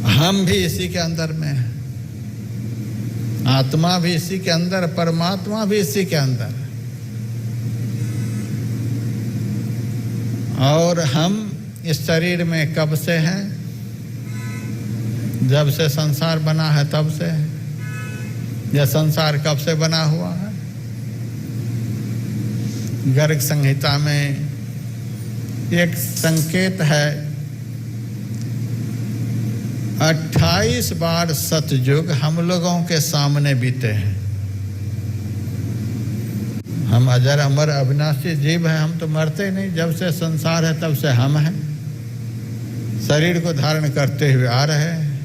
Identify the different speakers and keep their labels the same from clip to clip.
Speaker 1: हम भी इसी के अंदर में हैं, आत्मा भी इसी के अंदर, परमात्मा भी इसी के अंदर। और हम इस शरीर में कब से हैं? जब से संसार बना है तब से। यह संसार कब से बना हुआ है? गर्ग संहिता में एक संकेत है, 28 बार सतयुग हम लोगों के सामने बीते हैं। हम अजर अमर अविनाशी जीव हैं, हम तो मरते ही नहीं। जब से संसार है तब से हम हैं, शरीर को धारण करते हुए आ रहे हैं।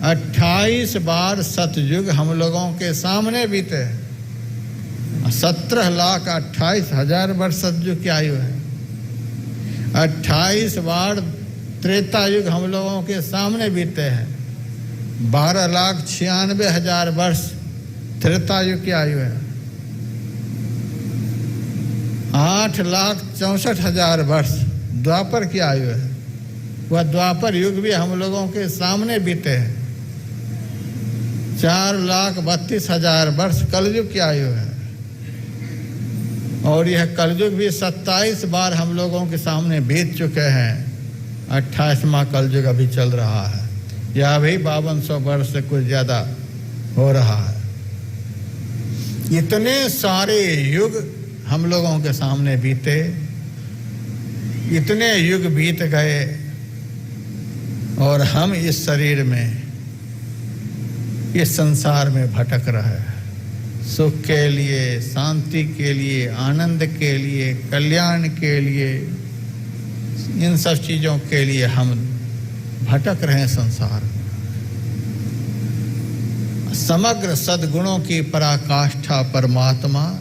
Speaker 1: 28 बार सतयुग हम लोगों के सामने बीते हैं। 17,28,000 वर्ष सतयुग की आयु है। 28 बार त्रेता युग हम लोगों के सामने बीते हैं। 12,96,000 वर्ष त्रेता युग की आयु है। 8,64,000 वर्ष द्वापर की आयु है। वह द्वापर युग भी हम लोगों के सामने बीते हैं। 4,32,000 वर्ष कलयुग की आयु है। और यह कलयुग भी 27 बार हम लोगों के सामने बीत चुके हैं। 28वां कलयुग अभी चल रहा है। यह भी 5200 वर्ष से कुछ ज्यादा हो रहा है। इतने सारे युग हम लोगों के सामने बीते, इतने युग बीत गए, और हम इस शरीर में, इस संसार में भटक रहे हैं। सुख के लिए, शांति के लिए, आनंद के लिए, कल्याण के लिए, इन सब चीजों के लिए हम भटक रहे हैं संसार में। समग्र सद्गुणों की पराकाष्ठा परमात्मा,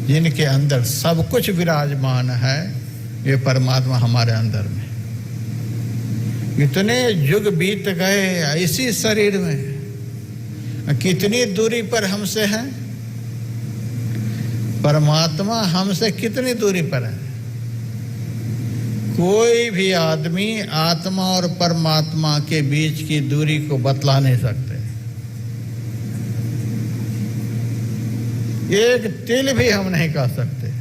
Speaker 1: जिनके अंदर सब कुछ विराजमान है, ये परमात्मा हमारे अंदर में। इतने युग बीत गए इसी शरीर में, कितनी दूरी पर हमसे है? परमात्मा हमसे कितनी दूरी पर है? कोई भी आदमी आत्मा और परमात्मा के बीच की दूरी को बतला नहीं सकते। एक तिल भी हम नहीं कह सकते।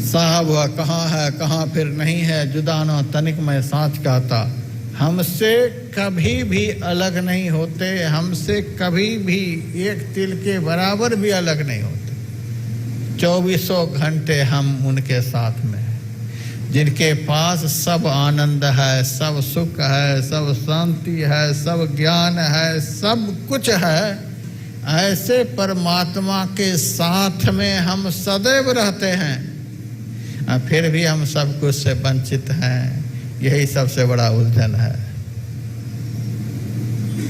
Speaker 1: साहब वह कहाँ है, कहाँ फिर नहीं है, जुदा न तनिक मैं साच कहता। हमसे कभी भी अलग नहीं होते, हमसे कभी भी एक तिल के बराबर भी अलग नहीं होते। 24 घंटे हम उनके साथ में हैं, जिनके पास सब आनंद है, सब सुख है, सब शांति है, सब ज्ञान है, सब कुछ है। ऐसे परमात्मा के साथ में हम सदैव रहते हैं, फिर भी हम सब कुछ से वंचित हैं। यही सबसे बड़ा उलझन है।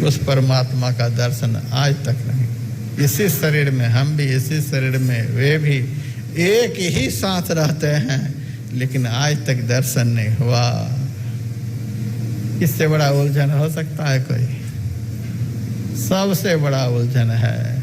Speaker 1: उस परमात्मा का दर्शन आज तक नहीं। इसी शरीर में, हम भी इसी शरीर में, वे भी एक ही साथ रहते हैं, लेकिन आज तक दर्शन नहीं हुआ। इससे बड़ा उलझन हो सकता है कोई? सबसे बड़ा उलझन है